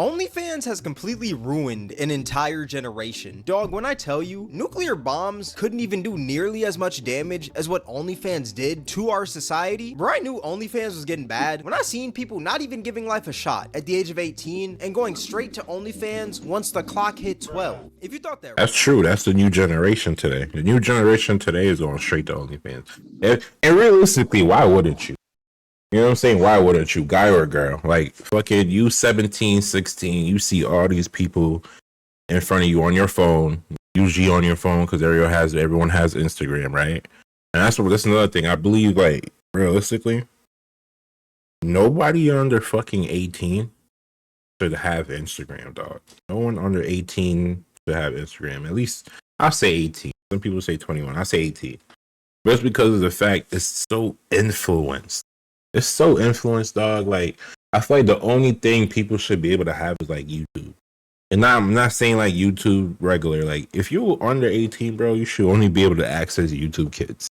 OnlyFans has completely ruined an entire generation. Dog, when I tell you, nuclear bombs couldn't even do nearly as much damage as what OnlyFans did to our society. Bro, I knew OnlyFans was getting bad when I seen people not even giving life a shot at the age of 18 and going straight to OnlyFans once the clock hit 12. If you thought that That's true. That's the new generation today. The new generation today is going straight to OnlyFans. And realistically, why wouldn't you? You know what I'm saying? Why wouldn't you? Guy or girl? Like, fucking you 17, 16, you see all these people in front of you on your phone, usually on your phone because everyone has Instagram, right? And that's another thing. I believe, like, realistically, nobody under fucking 18 should have Instagram, dog. No one under 18 should have Instagram. At least, I'll say 18. Some people say 21. I say 18. But it's because of the fact it's so influenced. It's so influenced, dog. Like, I feel like the only thing people should be able to have is like YouTube. And I'm not saying like YouTube regular. Like, if you're under 18, bro, you should only be able to access YouTube Kids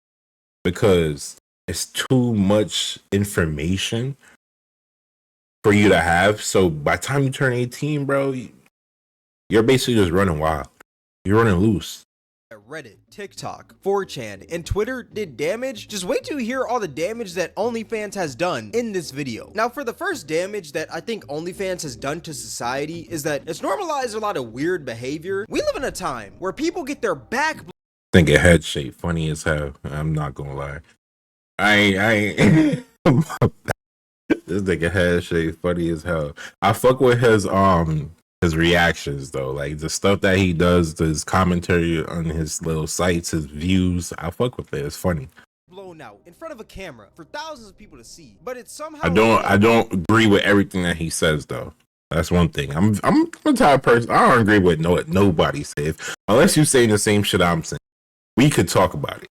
because it's too much information for you to have. So by the time you turn 18, bro, you're basically just running wild. You're running loose. Reddit, TikTok, 4chan, and Twitter did damage. Just wait till you hear all the damage that OnlyFans has done in this video. Now, for the first damage that I think OnlyFans has done to society is that it's normalized a lot of weird behavior. We live in a time where people get their back. Think a head shape funny as hell. I'm not gonna lie. I this nigga head shape funny as hell. I fuck with his reactions though, like the stuff that he does, his commentary on his little sites, his views. I fuck with it. It's funny. Blown out in front of a camera for thousands of people to see, but it's somehow I don't agree with everything that he says though. That's one thing. I'm the type of person I don't agree with what nobody says unless you're saying the same shit I'm saying. We could talk about it.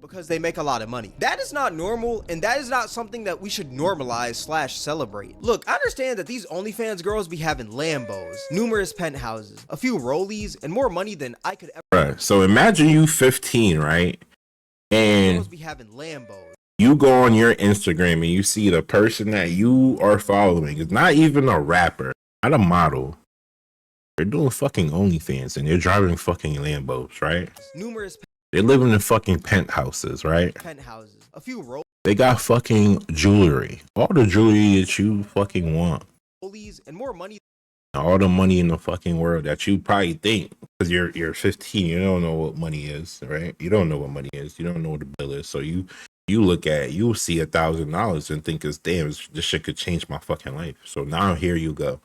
Because they make a lot of money. That is not normal, and that is not something that we should normalize / celebrate. Look, I understand that these OnlyFans girls be having Lambos, numerous penthouses, a few rollies, and more money than I could ever. Right. So imagine you 15, right? And girls be having Lambos. You go on your Instagram and you see the person that you are following is not even a rapper, not a model. They're doing fucking OnlyFans and they're driving fucking Lambos, right? Numerous. They live in the fucking penthouses, right? Penthouses, a few rollies. They got fucking jewelry, all the jewelry that you fucking want, rollies, and more money. All the money in the fucking world that you probably think because you're 15, you don't know what money is, right? You don't know what money is. You don't know what the bill is. So you look at, you'll see $1,000 and think it's damn, this shit could change my fucking life. So now here you go.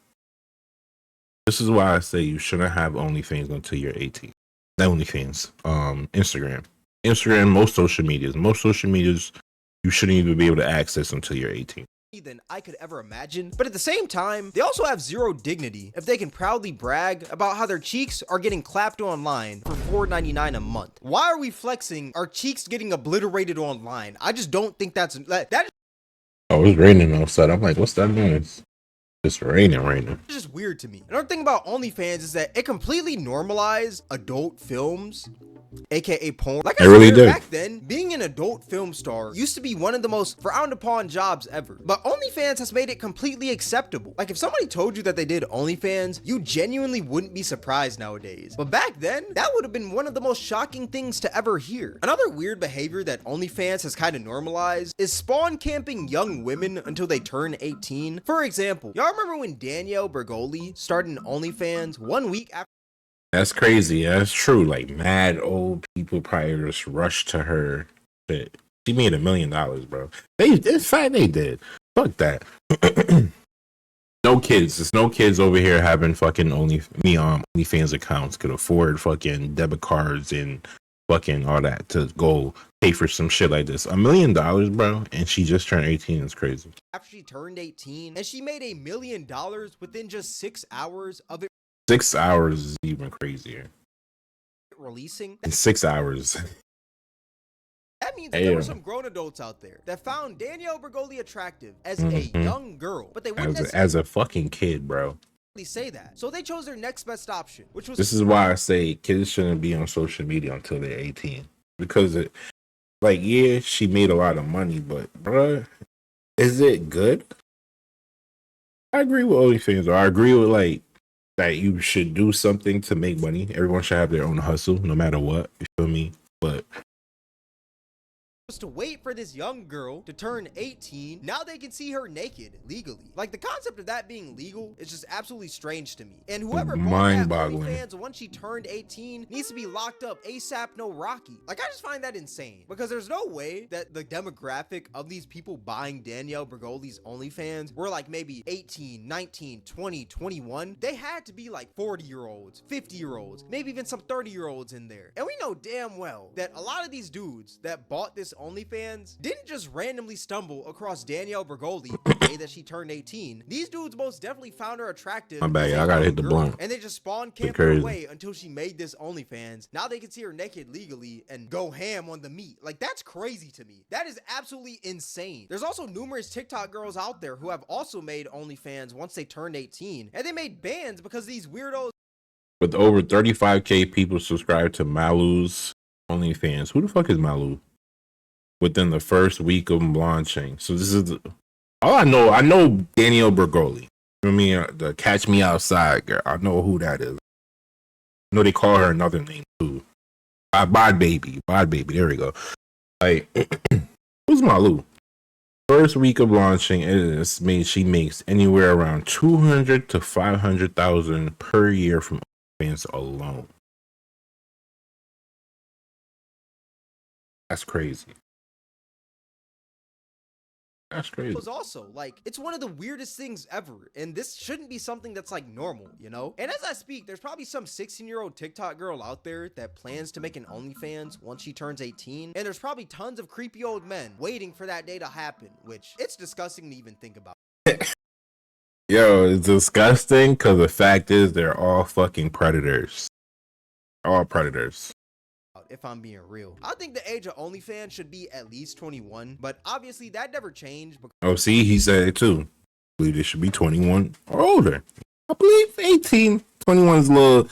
This is why I say you shouldn't have OnlyFans until you're 18. Not OnlyFans, Instagram, most social medias, you shouldn't even be able to access until you're 18. Than I could ever imagine, but at the same time, they also have zero dignity if they can proudly brag about how their cheeks are getting clapped online for $4.99 a month. Why are we flexing our cheeks getting obliterated online? I just don't think that. Oh, it's raining outside. I'm like, what's that noise? It's raining right now. It's just weird to me. Another thing about OnlyFans is that it completely normalized adult films, aka porn. Like I really did. Back then, being an adult film star used to be one of the most frowned upon jobs ever. But OnlyFans has made it completely acceptable. Like if somebody told you that they did OnlyFans, you genuinely wouldn't be surprised nowadays. But back then, that would have been one of the most shocking things to ever hear. Another weird behavior that OnlyFans has kind of normalized is spawn camping young women until they turn 18. For example, y'all remember when Danielle Bergoli started OnlyFans 1 week after? That's crazy. That's true. Like mad old people probably just rushed to her. Shit. She made $1 million, bro. In fact, they did. Fuck that. No kids. There's no kids over here having fucking OnlyFans accounts could afford fucking debit cards and fucking all that to go pay for some shit like this. $1 million, bro, and she just turned 18. It's crazy. After she turned 18, and she made $1 million within just 6 hours of it. 6 hours is even crazier. Releasing in 6 hours. That means that there were some grown adults out there that found Danielle Bergoli attractive as a young girl, but they wouldn't as a fucking kid, bro. Say that. So they chose their next best option, which was. This is why I say kids shouldn't be on social media until they're 18, because like, yeah, she made a lot of money, but bruh, is it good? I agree with OnlyFans. Or I agree with like that you should do something to make money. Everyone should have their own hustle, no matter what. You feel me? But to wait for this young girl to turn 18, now they can see her naked legally. Like, the concept of that being legal is just absolutely strange to me. And whoever bought that OnlyFans once she turned 18 needs to be locked up ASAP no Rocky. Like, I just find that insane, because there's no way that the demographic of these people buying Danielle Bregoli's OnlyFans were like maybe 18, 19, 20, 21. They had to be like 40-year-olds, 50-year-olds, maybe even some 30-year-olds in there. And we know damn well that a lot of these dudes that bought this OnlyFans didn't just randomly stumble across Danielle Bregoli the day that she turned 18. These dudes most definitely found her attractive. My bad, I gotta hit the blunt. And they just spawn camped her away until she made this OnlyFans. Now they can see her naked legally and go ham on the meat. Like, that's crazy to me. That is absolutely insane. There's also numerous TikTok girls out there who have also made OnlyFans once they turned 18, and they made bans because these weirdos. With over 35K people subscribed to Malu's OnlyFans. Who the fuck is Malu? Within the first week of launching. So this is all I know. I know Danielle Bregoli. You know what I mean? The Catch Me Outside girl. I know who that is. I know they call her another name too. Bod Baby. There we go. Like, who's Malu? First week of launching, she makes anywhere around 200 to 500,000 per year from OnlyFans alone. That's crazy. That's crazy. Also, like, it's one of the weirdest things ever, and this shouldn't be something that's like normal, you know? And as I speak, there's probably some 16-year-old TikTok girl out there that plans to make an OnlyFans once she turns 18, and there's probably tons of creepy old men waiting for that day to happen, which it's disgusting to even think about. Yo, it's disgusting because the fact is they're all fucking predators. All predators. If I'm being real, I think the age of OnlyFans should be at least 21, but obviously that never changed. Oh, see, he said it too. I believe it should be 21 or older. I believe 18, 21 is a little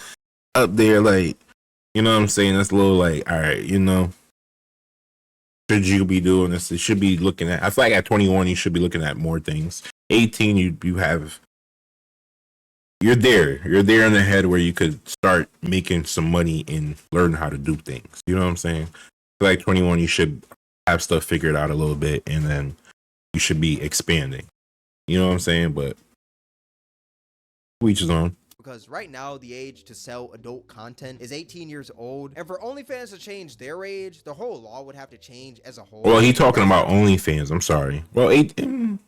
up there. Like, you know what I'm saying? That's a little like, all right, you know, should you be doing this? It should be looking at, I feel like at 21, you should be looking at more things. 18, you're there in the head where you could start making some money and learn how to do things. You know what I'm saying? Like 21, you should have stuff figured out a little bit, and then you should be expanding. You know what I'm saying? But each is on. Because right now, the age to sell adult content is 18 years old. And for OnlyFans to change their age, the whole law would have to change as a whole. Well, he talking about OnlyFans. I'm sorry. Well, started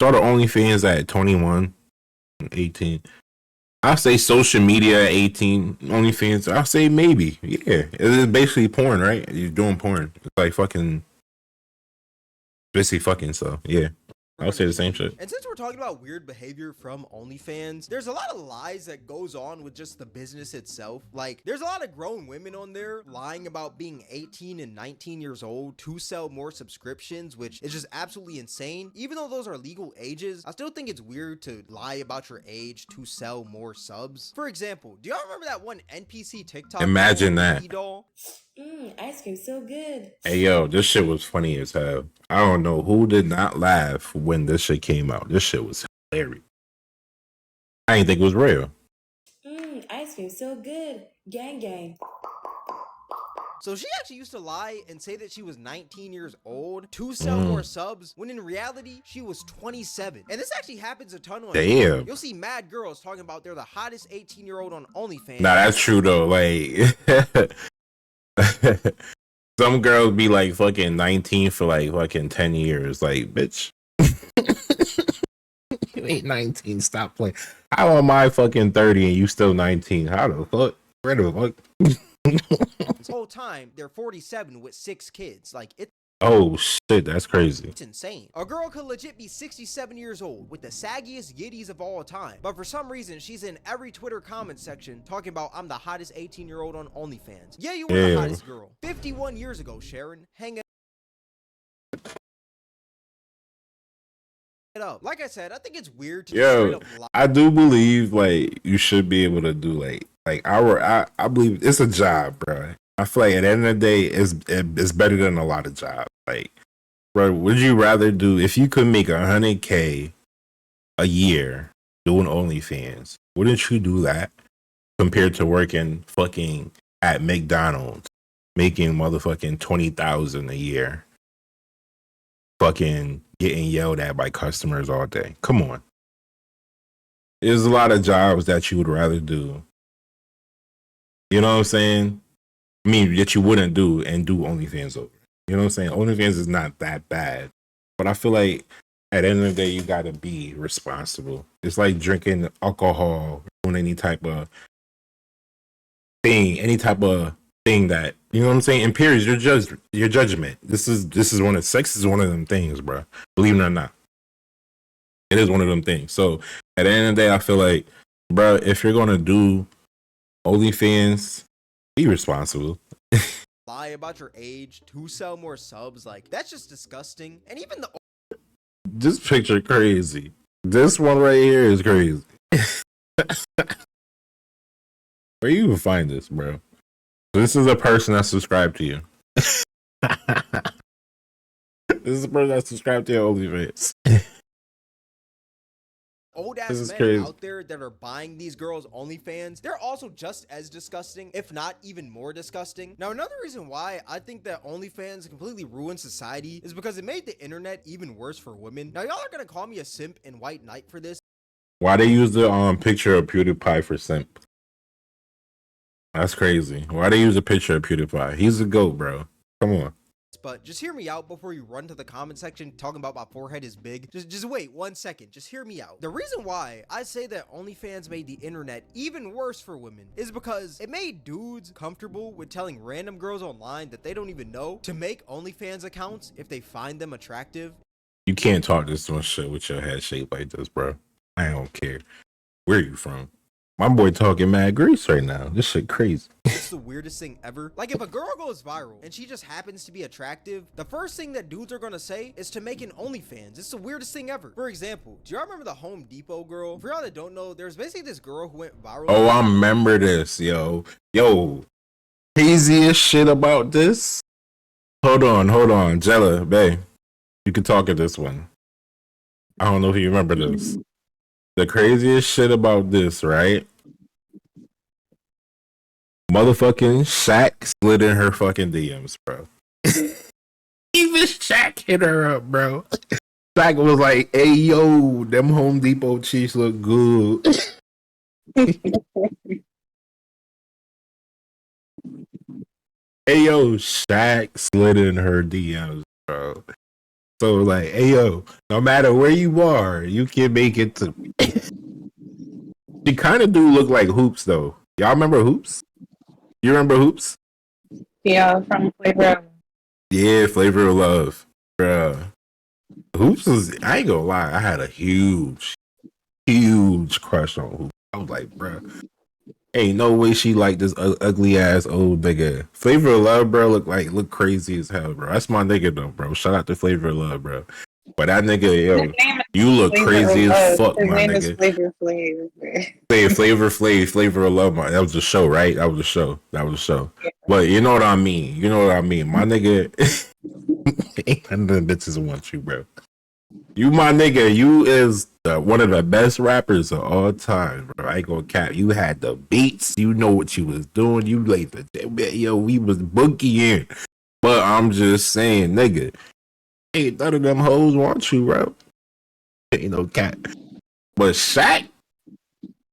OnlyFans at 21. 18. I'll say social media at 18. OnlyFans, I'll say maybe. Yeah. It's basically porn, right? You're doing porn. It's like fucking. Basically fucking, so yeah. I'll say the same shit. And since we're talking about weird behavior from OnlyFans, there's a lot of lies that goes on with just the business itself. Like, there's a lot of grown women on there lying about being 18 and 19 years old to sell more subscriptions, which is just absolutely insane. Even though those are legal ages, I still think it's weird to lie about your age to sell more subs. For example, do y'all remember that one NPC TikTok? Imagine that. Ice cream so good. Hey yo, this shit was funny as hell. I don't know who did not laugh when this shit came out. This shit was hilarious. I didn't think it was real. Ice cream so good. Gang gang. So she actually used to lie and say that she was 19 years old to sell more subs, when in reality, she was 27. And this actually happens a ton on Damn. You'll see mad girls talking about they're the hottest 18-year-old on OnlyFans. Nah, that's true though. Like, some girls be like fucking 19 for like fucking 10 years. Like, bitch. You ain't 19. Stop playing. How am I fucking 30 and you still 19? How the fuck? Where the fuck? This whole time, they're 47 with 6 kids. Like, it's oh shit, that's crazy. It's insane. A girl could legit be 67 years old with the saggiest yitties of all time, but for some reason, she's in every Twitter comment section talking about I'm the hottest 18-year-old on OnlyFans. Yeah, you were the hottest girl. 51 years ago, Sharon. Hang it up. Like I said, I think it's weird to straight up lie. I do believe like you should be able to do like I believe it's a job, bro. I feel like at the end of the day, it's better than a lot of jobs. Like, bro, would you rather do if you could make $100K a year doing OnlyFans, wouldn't you do that compared to working fucking at McDonald's, making motherfucking 20,000 a year, fucking getting yelled at by customers all day? Come on. There's a lot of jobs that you would rather do. You know what I'm saying? I mean, that you wouldn't do and do OnlyFans over. You know what I'm saying? OnlyFans is not that bad. But I feel like at the end of the day, you got to be responsible. It's like drinking alcohol, doing any type of thing that, you know what I'm saying, impairs your judgment. This is one of sex is one of them things, bro. Believe it or not, it is one of them things. So at the end of the day, I feel like, bro, if you're gonna do OnlyFans, be responsible. Lie about your age to sell more subs, like that's just disgusting. And even the This picture crazy. This one right here is crazy. Where you even find this, bro? This is a person that subscribed to you. This is a person that subscribed to your OnlyFans. old ass men crazy out there that are buying these girls OnlyFans, they're also just as disgusting, if not even more disgusting. Now, another reason why I think that OnlyFans completely ruined society is because it made the internet even worse for women. Now, y'all are gonna call me a simp and white knight for this. Why they use the picture of PewDiePie for simp? That's crazy. Why they use a picture of PewDiePie? He's a GOAT, bro. Come on. But just hear me out before you run to the comment section talking about my forehead is big. Just wait 1 second. Just hear me out. The reason why I say that OnlyFans made the internet even worse for women is because it made dudes comfortable with telling random girls online that they don't even know to make OnlyFans accounts if they find them attractive. You can't talk this much shit with your head shaped like this, bro. I don't care. Where you from? My boy talking mad grease right now. This shit crazy. It's the weirdest thing ever. Like, if a girl goes viral and she just happens to be attractive, the first thing that dudes are gonna say is to make an OnlyFans. It's the weirdest thing ever. For example, do y'all remember the Home Depot girl? For y'all that don't know, there's basically this girl who went viral. Oh, I remember this, yo. Craziest shit about this. Hold on. Jella, bae. You can talk at this one. I don't know if you remember this. The craziest shit about this, right? Motherfucking Shaq slid in her fucking DMs, bro. Even Shaq hit her up, bro. Shaq was like, hey, yo, them Home Depot cheeks look good. Hey, yo, Shaq slid in her DMs, bro. So, like, hey, yo, no matter where you are, you can make it to... She kind of do look like Hoops, though. Y'all remember Hoops? You remember Hoops? Yeah, from Flavor. Yeah, Flavor of Love. Bruh. Hoops was, I ain't gonna lie, I had a huge crush on Hoops. I was like, bruh, ain't no way she like this ugly ass old nigga. Flavor of Love, bro, look crazy as hell, bro. That's my nigga though, bro. Shout out to Flavor of Love, bro. But that nigga, yo, you look crazy as fuck, His my name nigga. is Flavor Flav. Flavor of Love. That was the show, right? That was the show. Yeah. But you know what I mean. My nigga, ain't none of them bitches want you, bro. You, my nigga, you is one of the best rappers of all time, bro. I ain't gonna cap. You had the beats. You know what you was doing. You laid the yo. We was boogieing. But I'm just saying, nigga, ain't none of them hoes want you, bro. Ain't no cap. But Shaq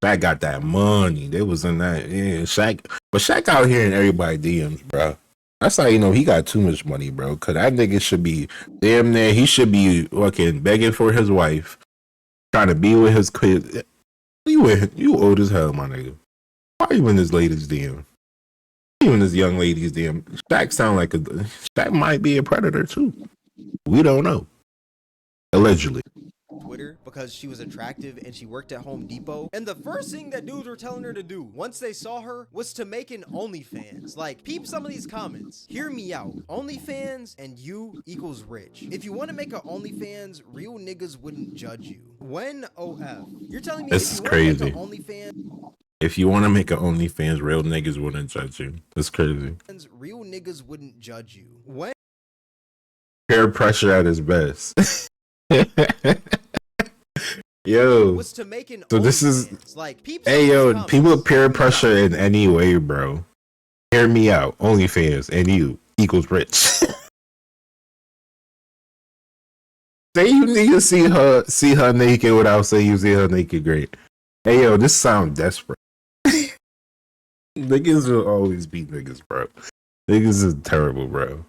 got that money. They was in that, yeah. Shaq out here in everybody DMs, bro. That's how you know he got too much money, bro. Cause that nigga should be damn near. He should be fucking begging for his wife, trying to be with his kids. You old as hell, my nigga. Why you in this lady's DM? You in this young lady's DM? Shaq might be a predator too. We don't know. Allegedly. Twitter because she was attractive and she worked at Home Depot. And the first thing that dudes were telling her to do once they saw her was to make an OnlyFans. Like, peep some of these comments. Hear me out. OnlyFans and you equals rich. If you want to make an OnlyFans, real niggas wouldn't judge you. When OF? You're telling me this is crazy. If you want to make an OnlyFans, real niggas wouldn't judge you. That's crazy. Real niggas wouldn't judge you. When peer pressure at its best. Yo, was to make an so this is, OnlyFans. Like, peep some hey, of these yo, comments. people peer Hear me out. pressure in any way, bro. Hear me out. OnlyFans and you equals rich. Say you need to see her naked without saying you see her naked. Great. Hey, yo, this sounds desperate. Niggas will always be niggas, bro. Niggas is terrible, bro.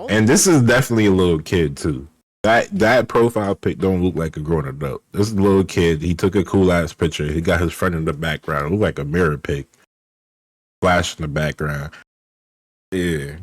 And this is definitely a little kid too. That profile pic don't look like a grown adult. This is a little kid. He took a cool ass picture. He got his friend in the background. It looked like a mirror pic. Flash in the background. Yeah.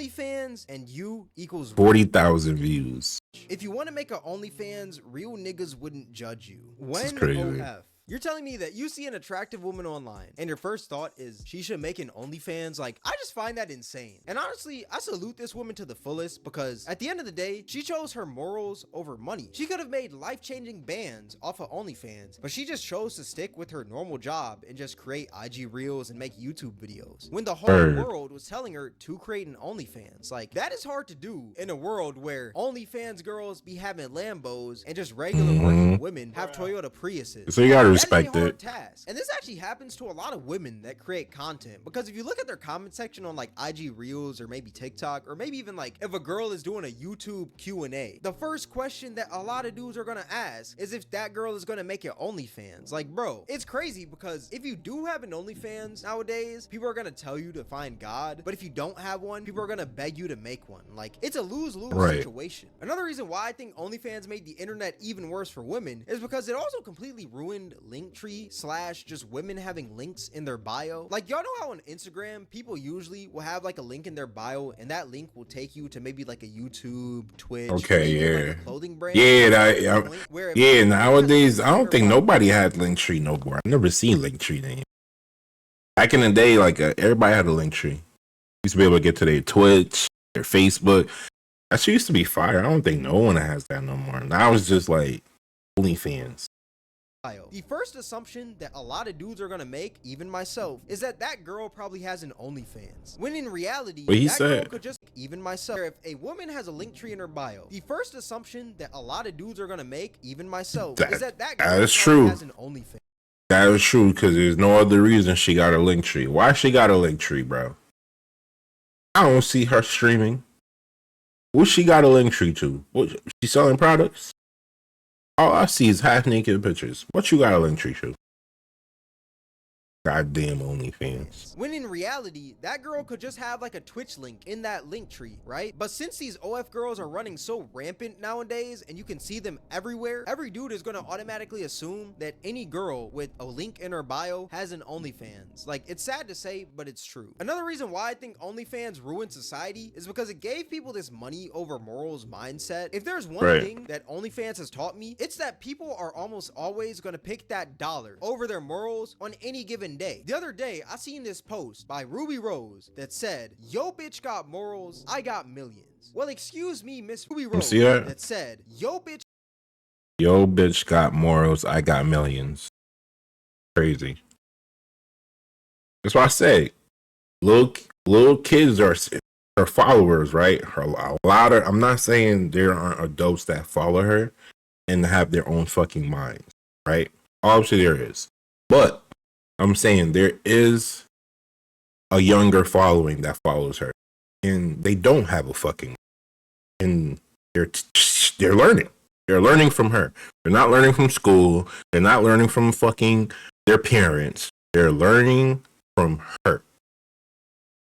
OnlyFans and you equals 40,000 views. If you want to make an OnlyFans, real niggas wouldn't judge you. This is When crazy. OF, you're telling me that you see an attractive woman online and your first thought is she should make an OnlyFans? Like, I just find that insane. And honestly, I salute this woman to the fullest because at the end of the day, she chose her morals over money. She could have made life-changing bands off of OnlyFans, but she just chose to stick with her normal job and just create IG Reels and make YouTube videos when the whole world was telling her to create an OnlyFans. Like, that is hard to do in a world where OnlyFans girls be having Lambos and just regular working women have Toyota Priuses. So you gotta That respect is a hard it. task. And this actually happens to a lot of women that create content, because if you look at their comment section on like IG Reels or maybe TikTok, or maybe even like if a girl is doing a YouTube Q&A, the first question that a lot of dudes are gonna ask is if that girl is gonna make it OnlyFans. Like, bro, it's crazy because if you do have an OnlyFans nowadays, people are gonna tell you to find God, but if you don't have one, people are gonna beg you to make one. Like, it's a lose-lose situation. Another reason why I think OnlyFans made the internet even worse for women is because it also completely ruined Linktree / just women having links in their bio. Like, y'all know how on Instagram people usually will have like a link in their bio and that link will take you to maybe like a YouTube, Twitch, maybe like a clothing brand. Nowadays I don't think nobody had Linktree no more. I've never seen Linktree name. Back in the day, like everybody had a Linktree. Used to be able to get to their Twitch, their Facebook. That shit used to be fire. I don't think no one has that no more. Now it's just like OnlyFans. The first assumption that a lot of dudes are gonna make, even myself, is that that girl probably has an OnlyFans. When in reality, that girl could just, even myself, if a woman has a link tree in her bio, the first assumption that a lot of dudes are gonna make, even myself, is that that girl probably has an OnlyFans. That is true, because there's no other reason she got a link tree. Why she got a link tree, bro? I don't see her streaming. What she got a link tree to? What, she selling products? All I see is half naked pictures. What you got a link tree to? Goddamn OnlyFans. When in reality, that girl could just have like a Twitch link in that link tree, right? But since these OF girls are running so rampant nowadays and you can see them everywhere, every dude is gonna automatically assume that any girl with a link in her bio has an OnlyFans. Like, it's sad to say, but it's true. Another reason why I think OnlyFans ruined society is because it gave people this money over morals mindset. If there's one thing that OnlyFans has taught me, it's that people are almost always gonna pick that dollar over their morals on any given day. The other day, I seen this post by Ruby Rose that said, "Yo bitch got morals, I got millions." Well, excuse me, Miss Ruby Rose, that said, "Yo bitch got morals, I got millions." Crazy. That's why I say, little kids are her followers, right? A lot of, I'm not saying there aren't adults that follow her and have their own fucking minds, right? Obviously there is, but I'm saying there is a younger following that follows her, and they don't have a fucking, and they're learning. They're learning from her. They're not learning from school. They're not learning from fucking their parents. They're learning from her.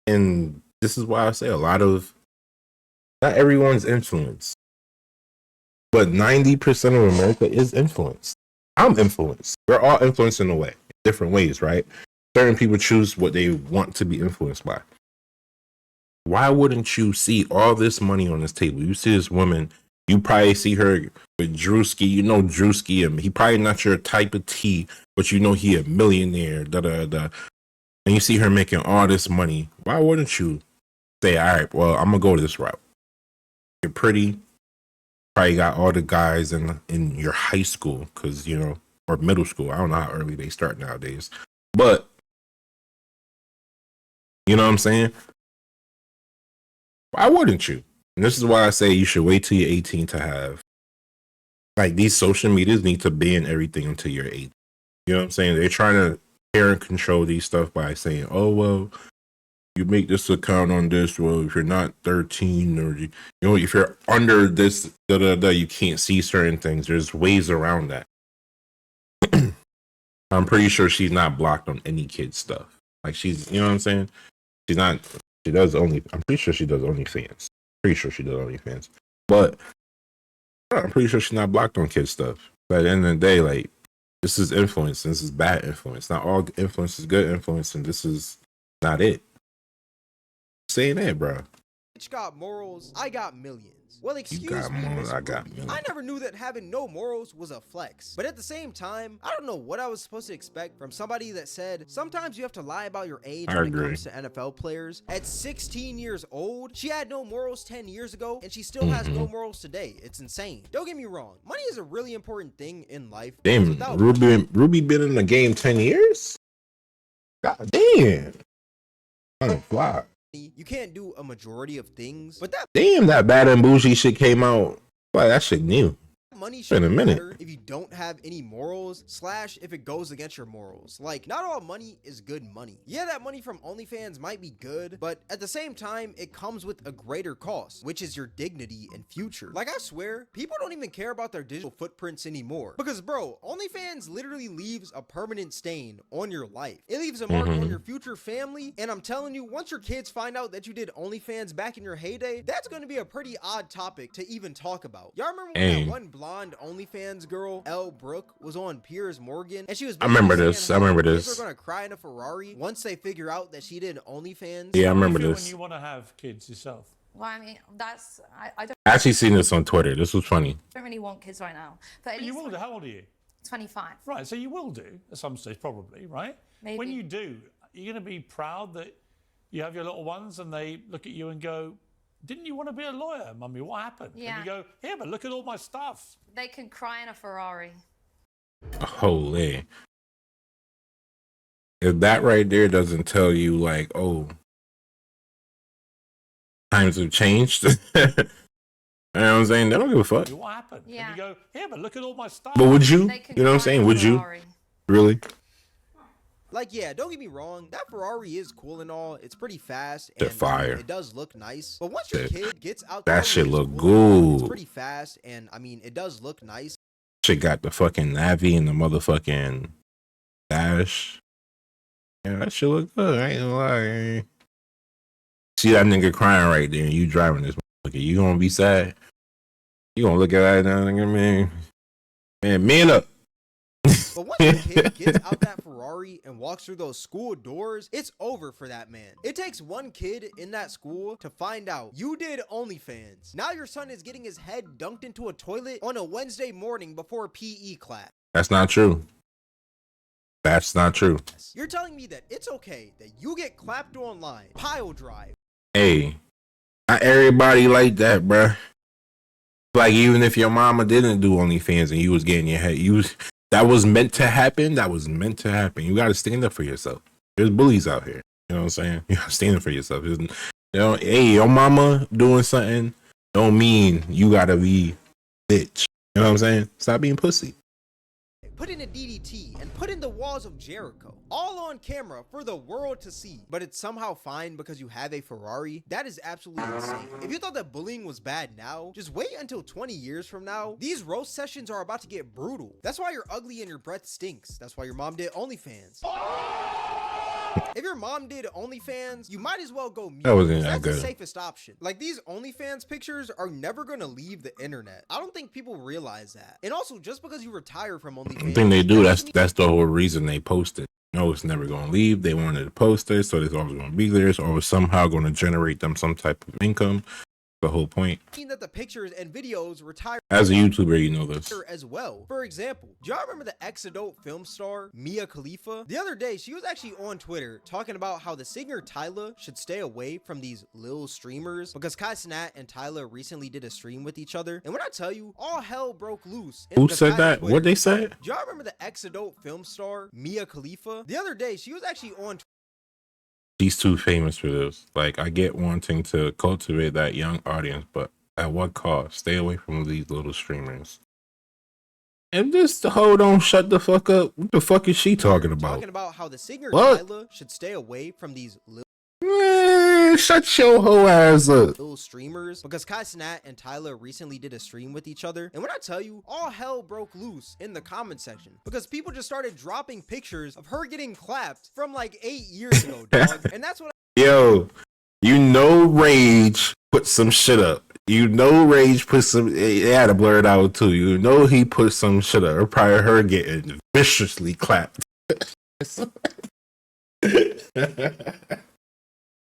And this is why I say not everyone's influenced, but 90% of America is influenced. I'm influenced. We're all influenced in a way. Different ways, right? Certain people choose what they want to be influenced by. Why wouldn't you see all this money on this table? You see this woman, you probably see her with Drewski. You know Drewski, and he probably not your type of tea, but you know he a millionaire. And you see her making all this money. Why wouldn't you say, all right, well, I'm gonna go this route? You're pretty. Probably got all the guys in your high school, because or middle school. I don't know how early they start nowadays. But, you know what I'm saying? Why wouldn't you? And this is why I say you should wait till you're 18 to have Like these social medias need to ban everything until you're 8. You know what I'm saying? They're trying to parent control these stuff by saying, "Oh well, you make this account on this. Well, if you're not 13 or you know, if you're under this, you can't see certain things." There's ways around that. I'm pretty sure she's not blocked on any kid stuff. Like she's, you know what I'm saying? She's not. She does only. I'm pretty sure she does OnlyFans. Pretty sure she does OnlyFans. But I'm pretty sure she's not blocked on kid stuff. But at the end of the day, like this is influence. And this is bad influence. Not all influence is good influence, and this is not it. Saying that, bro. Bitch got morals, I got millions. Well, excuse You got me, morals, Miss I got Ruby. millions. I never knew that having no morals was a flex. But at the same time, I don't know what I was supposed to expect from somebody that said, sometimes you have to lie about your age when it comes to NFL players. At 16 years old, she had no morals 10 years ago, and she still has no morals today. It's insane. Don't get me wrong. Money is a really important thing in life. Damn, Ruby been in the game 10 years? God damn. On fly. You can't do a majority of things, but that Damn, that Bad and Bougie shit came out. Like, that shit new. money Been should a minute. matter if you don't have any morals / if it goes against your morals. Like, not all money is good money. Yeah, that money from OnlyFans might be good, but at the same time, it comes with a greater cost, which is your dignity and future. Like, I swear, people don't even care about their digital footprints anymore. Because, bro, OnlyFans literally leaves a permanent stain on your life. It leaves a mark on your future family, and I'm telling you, once your kids find out that you did OnlyFans back in your heyday, that's going to be a pretty odd topic to even talk about. Y'all remember when that one blonde OnlyFans girl, Elle Brooke, was on Piers Morgan, and she was I remember this. saying how kids this. are gonna cry in a Ferrari once they figure out that she did OnlyFans. Yeah, I How do you remember feel this. when you want to have kids yourself? Well, I mean, I don't I actually seen this on Twitter. This was funny. really want kids right now. But at But you least will do. How old are you? 25. Right, so you will do at some stage, probably, right? Maybe. When you do, you're going to be proud that you have your little ones and they look at you and go, "Didn't you want to be a lawyer, Mummy? What happened?" Yeah. And you go, "Here, but look at all my stuff." They can cry in a Ferrari. Holy. If that right there doesn't tell you, like, oh, times have changed. You know what I'm saying? They don't give a fuck. What happened? Yeah. And you go, "Here, but look at all my stuff." But would you? They can You know what I'm cry in saying? a Would you? Ferrari. Really? Like, yeah, don't get me wrong, that Ferrari is cool and all. It's pretty fast They're and fire. it does look nice. But once your Shit. kid gets out That there shit and look it's cool and all, good. It's pretty fast, and I mean, it does look nice. Shit got the fucking Navi and the motherfucking dash. Yeah, that shit look good. I ain't gonna lie. See that nigga crying right there and you driving this motherfucker. You gonna be sad? You gonna look at that nigga, man, up. But once your kid gets out that Ferrari and walks through those school doors, it's over for that man. It takes one kid in that school to find out you did OnlyFans. Now your son is getting his head dunked into a toilet on a Wednesday morning before PE class. That's not true. That's not true. You're telling me that it's okay that you get clapped online, pile drive. Hey, not everybody like that, bruh. Like, even if your mama didn't do OnlyFans and you was getting your head, that was meant to happen. That was meant to happen. You gotta stand up for yourself. There's bullies out here. You know what I'm saying? You gotta stand up for yourself. You know, hey, your mama doing something don't mean you gotta be bitch. You know what I'm saying? Stop being pussy. Put in a DDT and put in the walls of Jericho, all on camera for the world to see. But it's somehow fine because you have a Ferrari? That is absolutely insane. If you thought that bullying was bad now, just wait until 20 years from now. These roast sessions are about to get brutal. That's why you're ugly and your breath stinks. That's why your mom did OnlyFans. If your mom did OnlyFans, you might as well go mute. That wasn't that That's the good. safest option. Like, these OnlyFans pictures are never gonna leave the internet. I don't think people realize that. And also, just because you retire from OnlyFans, I think they do. that That's doesn't that's the whole reason they posted. No, it's never gonna leave. They wanted to post it, so it's always gonna be there. It's always somehow gonna generate them some type of income. The whole point. mean that the pictures and videos retire As a YouTuber, you know this. as well. For example, do y'all remember the ex-adult film star Mia Khalifa? The other day, she was actually on Twitter talking about how the singer Tyler should stay away from these lil streamers because Kai Cenat and Tyler recently did a stream with each other. And when I tell you, all hell broke loose. Who said that? What they said? Do y'all remember the ex-adult film star Mia Khalifa? The other day, she was actually on She's too famous for this. Like, I get wanting to cultivate that young audience, but at what cost? Stay away from these little streamers. And this hoe don't shut the fuck up. What the fuck is she talking about? Talking about how the singer What? Tyler should stay away from these Man, shut your hoe ass up. little streamers, because Kai Cenat and Tyler recently did a stream with each other, and when I tell you, all hell broke loose in the comment section because people just started dropping pictures of her getting clapped from like 8 years ago, dog. And that's what Yo, you know Rage put some shit up. You know Rage put some, they had to blur it out too. You know he put some shit up. Or probably her getting viciously clapped.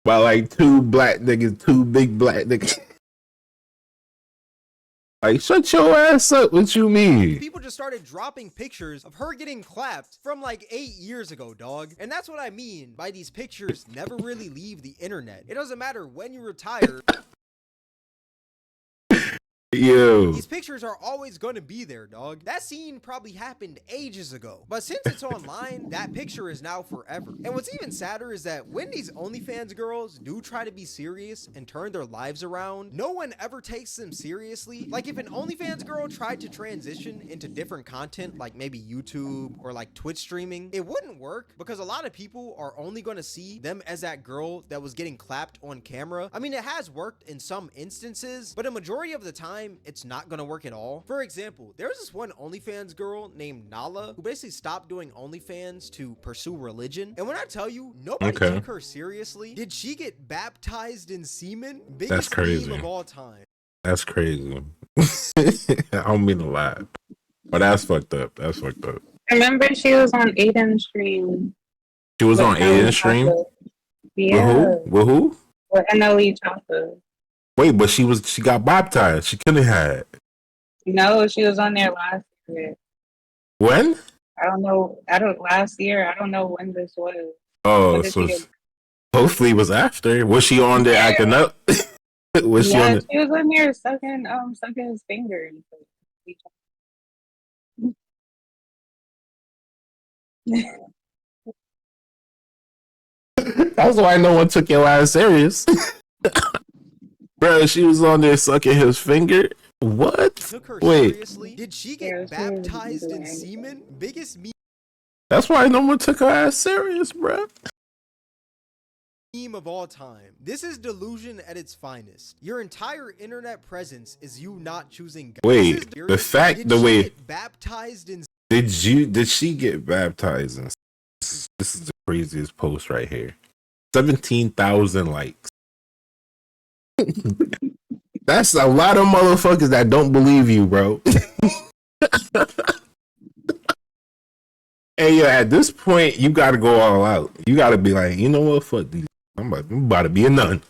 By like two black niggas, two big black niggas. Like, shut your ass up. What you mean? people just started dropping pictures of her getting clapped from like 8 years ago, dog. And that's what I mean by these pictures never really leave the internet. It doesn't matter when you retire. Yo. These pictures are always going to be there, dog. That scene probably happened ages ago. But since it's online, that picture is now forever. And what's even sadder is that when these OnlyFans girls do try to be serious and turn their lives around, no one ever takes them seriously. Like if an OnlyFans girl tried to transition into different content, like maybe YouTube or like Twitch streaming, it wouldn't work because a lot of people are only going to see them as that girl that was getting clapped on camera. I mean, it has worked in some instances, but a majority of the time, it's not gonna work at all. For example, there's this one OnlyFans girl named Nala who basically stopped doing OnlyFans to pursue religion. And when I tell you, nobody took her seriously. Did she get baptized in semen? Biggest crazy. meme of all time. That's crazy. I don't mean to lie. But that's fucked up. That's fucked up. Remember she was on Aiden's stream. She was with on NLE Aiden's stream? Choppa. Yeah. With who? With who? With NLE Choppa. Wait, but she got baptized. She couldn't have. No, she was on there last year. When? Last year. I don't know when this was. Oh, so hopefully it was after. Was she on there acting up? Was she on she was on there sucking his finger. That's why no one took your ass serious. Bro, she was on there sucking his finger. What? Took her Wait. seriously? Did she get baptized in semen? Biggest That's why no one took her ass serious, bro. meme of all time. This is delusion at its finest. Your entire internet presence is you not choosing God. Wait, the fact, Did the she way, get baptized in did she get baptized? In, this is the craziest post right here. 17,000 likes. That's a lot of motherfuckers that don't believe you, bro. Hey, yo, at this point, you gotta go all out. You gotta be like, you know what, fuck these. I'm about to be a nun.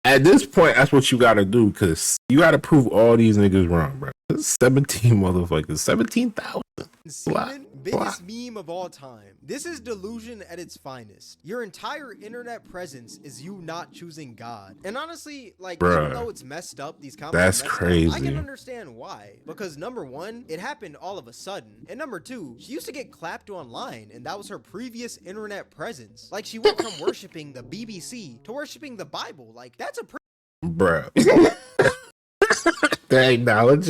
At this point, that's what you gotta do, because you gotta prove all these niggas wrong, bro. 17 motherfuckers, 17,000. semen? Biggest meme of all time. This is delusion at its finest. Your entire internet presence is you not choosing God. And honestly, like, Bruh, even though it's messed up, these comments that's are messed crazy. up, I can understand why. Because number one, it happened all of a sudden. And number two, she used to get clapped online, and that was her previous internet presence. Like, she went from worshiping the BBC to worshiping the Bible. Like, that's a pretty Bruh. The acknowledge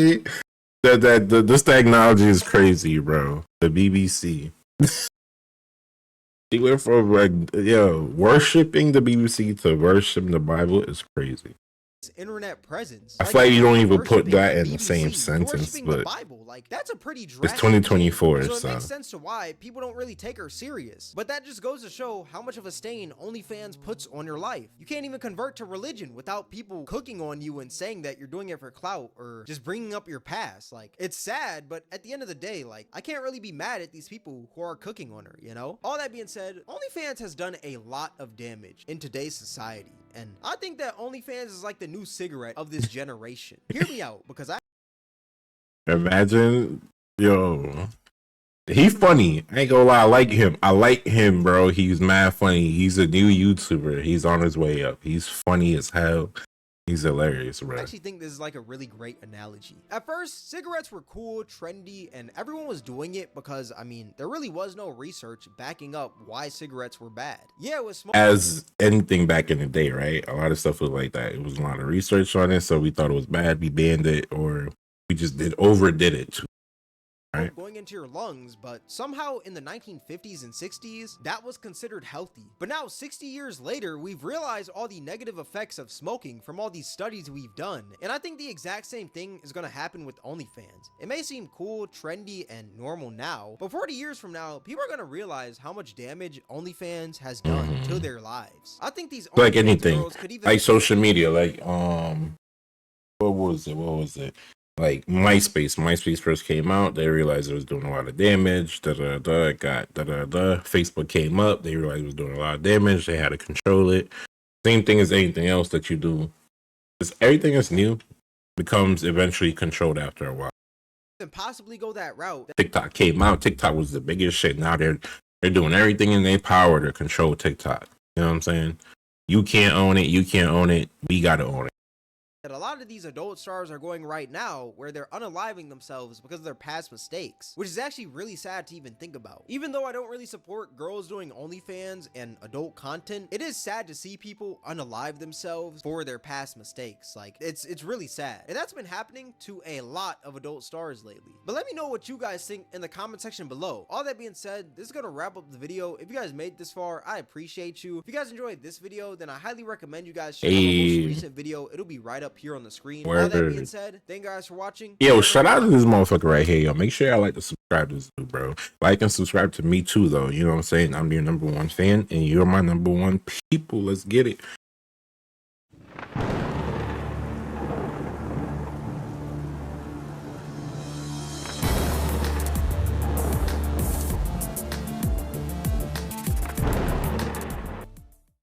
this technology is crazy, bro. The BBC. She went from like, worshiping the BBC to worshiping the Bible is crazy. internet presence. I feel like you don't even put worshiping that in BBC, the same sentence, worshiping the but Bible, like that's a pretty it's drastic 2024, change. So so it makes sense to why people don't really take her serious. But that just goes to show how much of a stain OnlyFans puts on your life. You can't even convert to religion without people cooking on you and saying that you're doing it for clout or just bringing up your past. Like, it's sad, but at the end of the day, like, I can't really be mad at these people who are cooking on her, you know? All that being said, OnlyFans has done a lot of damage in today's society. And I think that OnlyFans is like the new cigarette of this generation. Hear me out, because I imagine, he funny. I ain't gonna lie, I like him, bro. He's mad funny. He's a new YouTuber. He's on his way up. He's funny as hell. He's hilarious, bro. actually think this is like a really great analogy. At first, cigarettes were cool, trendy, and everyone was doing it because, I mean, there really was no research backing up why cigarettes were bad. Yeah, it was As anything back in the day, right? A lot of stuff was like that. It was a lot of research on it, so we thought it was bad. We banned it, or we just overdid it. right? going into your lungs, but somehow in the 1950s and 60s, that was considered healthy. But now 60 years later, we've realized all the negative effects of smoking from all these studies we've done. And I think the exact same thing is gonna happen with OnlyFans. It may seem cool, trendy, and normal now, but 40 years from now, people are gonna realize how much damage OnlyFans has done to their lives. I think these Like OnlyFans anything, girls could even like social media, like what was it? Like MySpace first came out, they realized it was doing a lot of damage, it got Facebook came up, they realized it was doing a lot of damage, they had to control it. Same thing as anything else that you do. Because everything that's new becomes eventually controlled after a while. and possibly go that route. TikTok came out, TikTok was the biggest shit. Now they're doing everything in their power to control TikTok. You know what I'm saying? You can't own it, we gotta own it. That a lot of these adult stars are going right now where they're unaliving themselves because of their past mistakes, which is actually really sad to even think about. Even though I don't really support girls doing OnlyFans and adult content, it is sad to see people unalive themselves for their past mistakes. Like, it's really sad. And that's been happening to a lot of adult stars lately. But let me know what you guys think in the comment section below. All that being said, this is gonna wrap up the video. If you guys made it this far, I appreciate you. If you guys enjoyed this video, then I highly recommend you guys check out my most recent video. It'll be right up here on the screen. All that being said, thank you guys for watching. Yo, shout out to this motherfucker right here, yo. Make sure y'all like to subscribe to this dude, bro. Like and subscribe to me too, though. You know what I'm saying? I'm your #1 fan, and you're my #1 people. Let's get it.